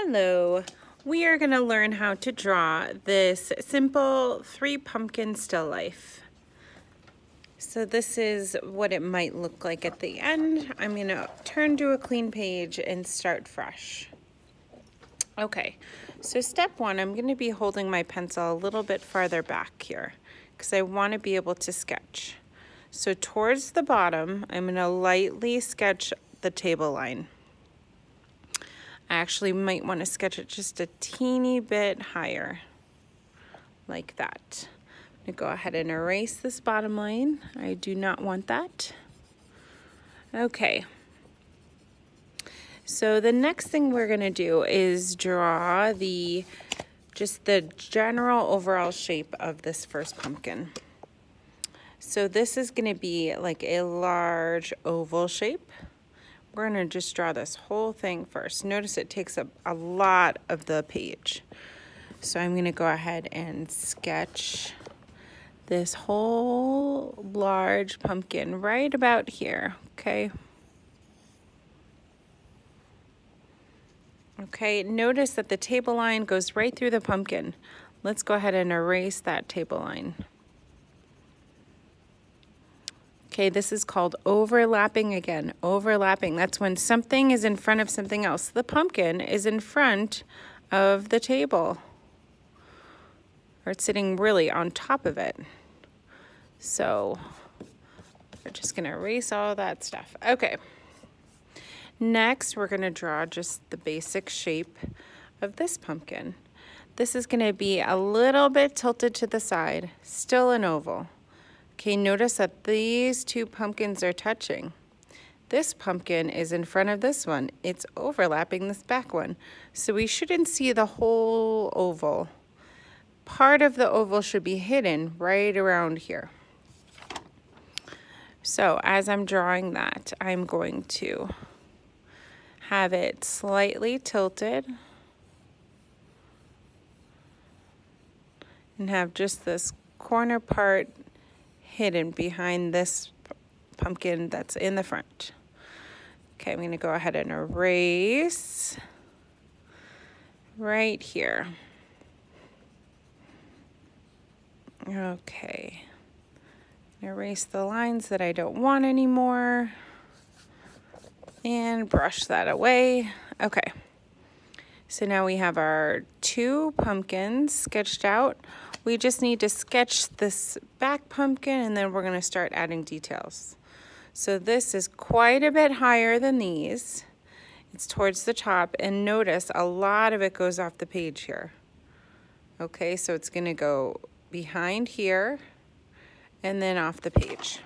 Hello, we are going to learn how to draw this simple 3 pumpkin still life. So this is what it might look like at the end. I'm going to turn to a clean page and start fresh. Okay, so step 1, I'm going to be holding my pencil a little bit farther back here because I want to be able to sketch. So towards the bottom, I'm going to lightly sketch the table line. I actually might want to sketch it just a teeny bit higher, like that. I'm going to go ahead and erase this bottom line. I do not want that. Okay. So the next thing we're going to do is draw just the general overall shape of this first pumpkin. So this is going to be like a large oval shape. We're going to just draw this whole thing first. Notice it takes up a lot of the page. So I'm going to go ahead and sketch this whole large pumpkin right about here, okay? Okay, notice that the table line goes right through the pumpkin. Let's go ahead and erase that table line. Okay, this is called overlapping again. Overlapping, that's when something is in front of something else. The pumpkin is in front of the table, or it's sitting really on top of it. So we're just gonna erase all that stuff. Okay, next we're gonna draw just the basic shape of this pumpkin. This is gonna be a little bit tilted to the side, still an oval. Okay, notice that these 2 pumpkins are touching. This pumpkin is in front of this one. It's overlapping this back one. So we shouldn't see the whole oval. Part of the oval should be hidden right around here. So as I'm drawing that, I'm going to have it slightly tilted and have just this corner part hidden behind this pumpkin that's in the front. Okay, I'm going to go ahead and erase right here. Okay, erase the lines that I don't want anymore and brush that away. Okay, so now we have our 2 pumpkins sketched out. We just need to sketch this back pumpkin and then we're going to start adding details. So this is quite a bit higher than these. It's towards the top, and notice a lot of it goes off the page here. Okay, so it's going to go behind here and then off the page.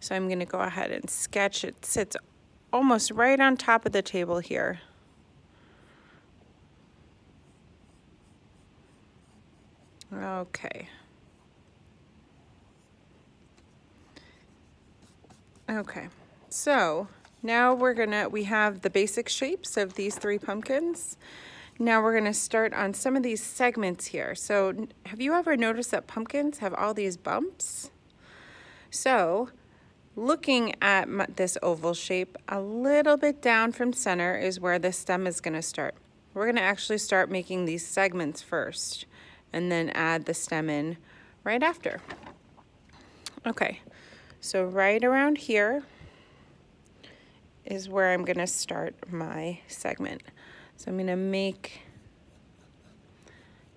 So I'm going to go ahead and sketch it. It sits almost right on top of the table here. Okay. Okay, so now we have the basic shapes of these 3 pumpkins. Now we're gonna start on some of these segments here. So have you ever noticed that pumpkins have all these bumps? So looking at this oval shape, a little bit down from center is where the stem is gonna start. We're gonna actually start making these segments first and then add the stem in right after. Okay, so right around here is where I'm gonna start my segment. So I'm gonna make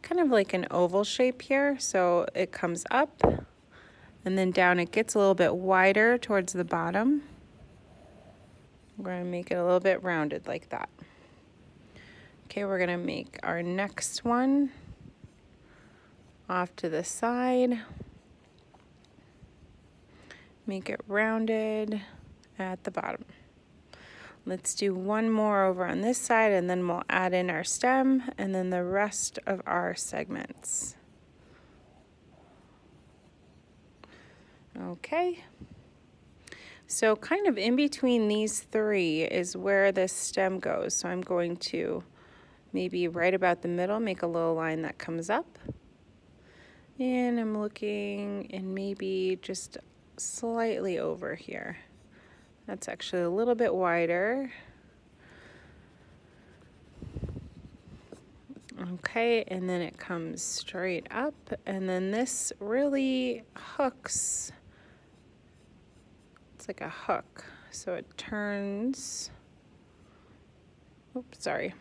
kind of like an oval shape here. So it comes up and then down. It gets a little bit wider towards the bottom. We're gonna make it a little bit rounded like that. Okay, we're gonna make our next one off to the side. Make it rounded at the bottom. Let's do one more over on this side and then we'll add in our stem and then the rest of our segments. Okay. So kind of in between these 3 is where this stem goes. So I'm going to maybe right about the middle, make a little line that comes up. And I'm looking and maybe just slightly over here. That's actually a little bit wider. Okay, and then it comes straight up, and then this really hooks. It's like a hook, so it turns. Oops, sorry.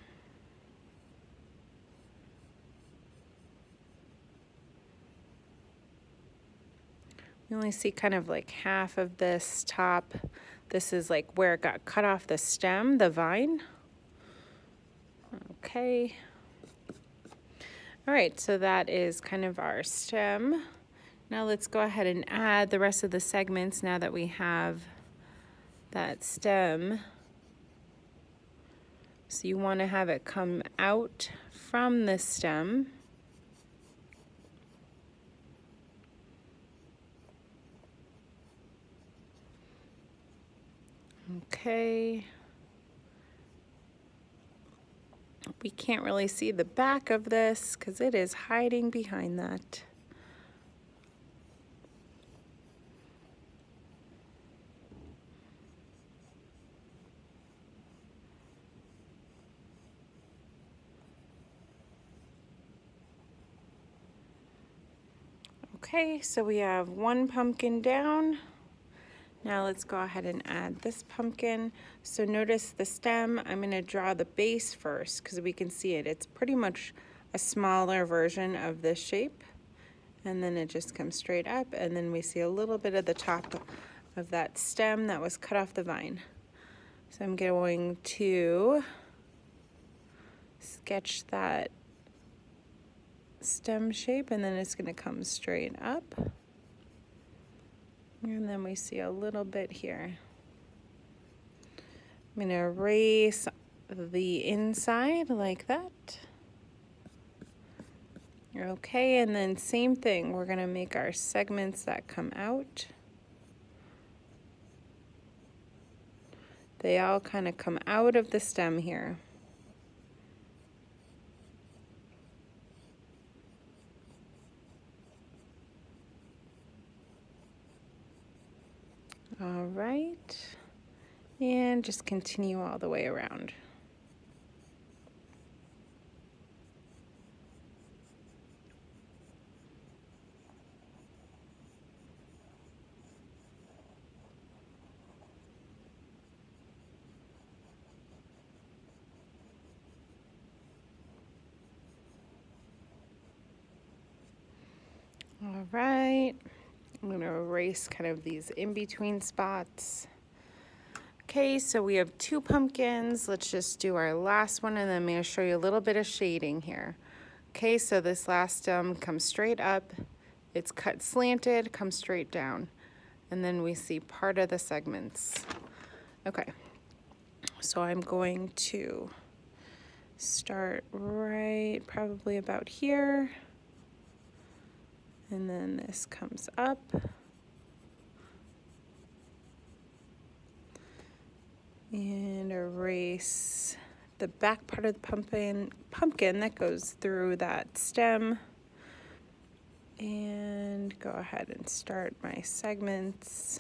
You only see kind of like half of this top. This is like where it got cut off the stem, the vine. Okay. All right, so that is kind of our stem. Now let's go ahead and add the rest of the segments now that we have that stem. So you want to have it come out from the stem. Okay. We can't really see the back of this because it is hiding behind that. Okay, so we have one pumpkin down. Now let's go ahead and add this pumpkin. So notice the stem, I'm gonna draw the base first because we can see it. It's pretty much a smaller version of this shape. And then it just comes straight up, and then we see a little bit of the top of that stem that was cut off the vine. So I'm going to sketch that stem shape, and then it's gonna come straight up. And then we see a little bit here. I'm gonna erase the inside like that. Okay, and then same thing, we're gonna make our segments that come out. They all kind of come out of the stem here. All right, and just continue all the way around. All right, I'm going to erase kind of these in-between spots. Okay, so we have 2 pumpkins. Let's just do our last one, and then I'm going to show you a little bit of shading here. Okay, so this last stem comes straight up. It's cut slanted, comes straight down. And then we see part of the segments. Okay, so I'm going to start right probably about here. And then this comes up. And erase the back part of the pumpkin that goes through that stem. And go ahead and start my segments.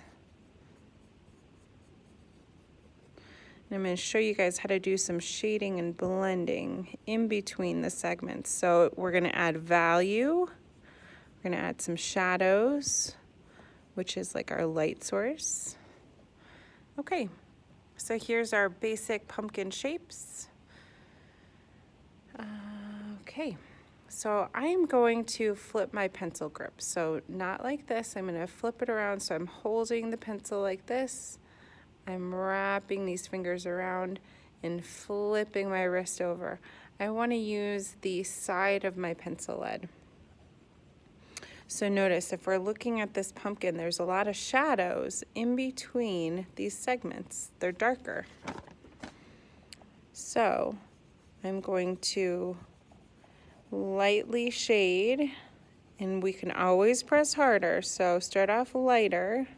And I'm going to show you guys how to do some shading and blending in between the segments. So we're going to add value. We're going to add some shadows, which is like our light source. Okay, so here's our basic pumpkin shapes. Okay, so I'm going to flip my pencil grip. So not like this, I'm going to flip it around so I'm holding the pencil like this. I'm wrapping these fingers around and flipping my wrist over. I want to use the side of my pencil lead. So notice if we're looking at this pumpkin, there's a lot of shadows in between these segments. They're darker. So I'm going to lightly shade, and we can always press harder. So start off lighter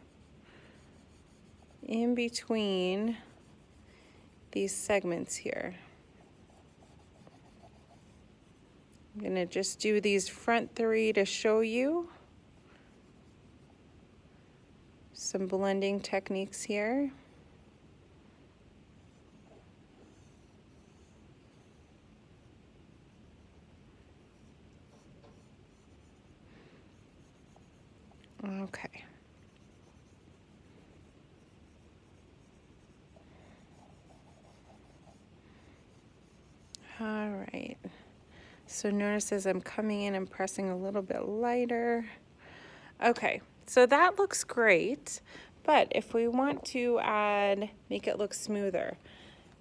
in between these segments here. I'm going to just do these front 3 to show you some blending techniques here. All right. So notice as I'm coming in, I'm pressing a little bit lighter. Okay, so that looks great. But if we want to make it look smoother,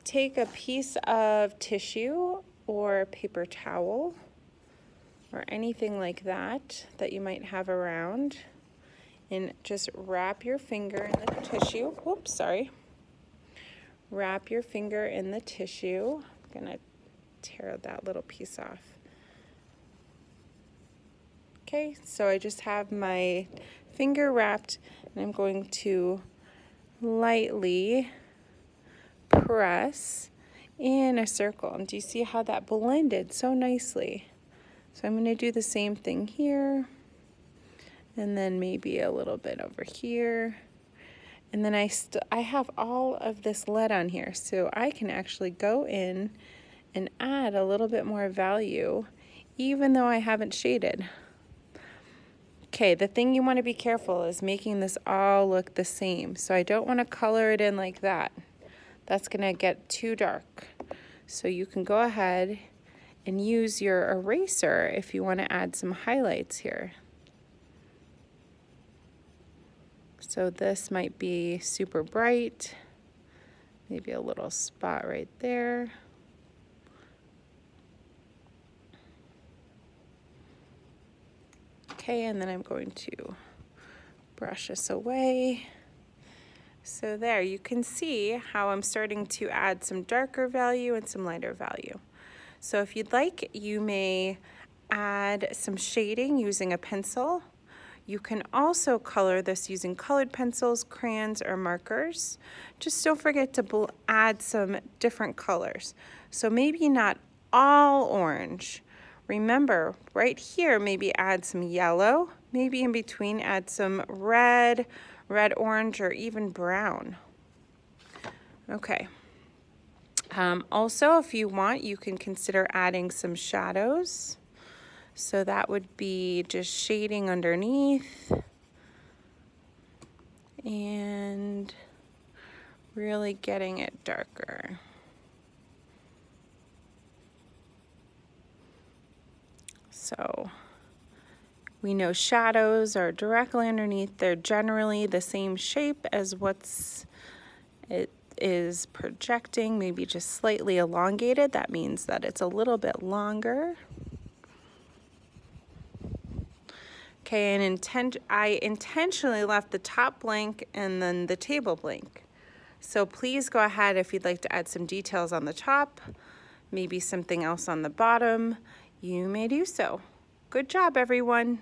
take a piece of tissue or paper towel or anything like that that you might have around, and just wrap your finger in the tissue. Whoops, sorry. Wrap your finger in the tissue. I'm gonna tear that little piece off. Okay, so I just have my finger wrapped, and I'm going to lightly press in a circle. And do you see how that blended so nicely? So I'm going to do the same thing here, and then maybe a little bit over here. And then I have all of this lead on here, so I can actually go in and add a little bit more value, even though I haven't shaded. Okay, the thing you want to be careful is making this all look the same. So I don't want to color it in like that. That's going to get too dark. So you can go ahead and use your eraser if you want to add some highlights here. So this might be super bright, maybe a little spot right there. Okay, and then I'm going to brush this away. So there, you can see how I'm starting to add some darker value and some lighter value. So if you'd like, you may add some shading using a pencil. You can also color this using colored pencils, crayons, or markers. Just don't forget to add some different colors. So maybe not all orange. Remember, right here, maybe add some yellow. Maybe in between, add some red, orange, or even brown. Okay. Also, if you want, you can consider adding some shadows. So that would be just shading underneath and really getting it darker. So we know shadows are directly underneath. They're generally the same shape as it is projecting, maybe just slightly elongated. That means that it's a little bit longer. Okay, and I intentionally left the top blank and then the table blank. So please go ahead if you'd like to add some details on the top, maybe something else on the bottom, you may do so. Good job, everyone.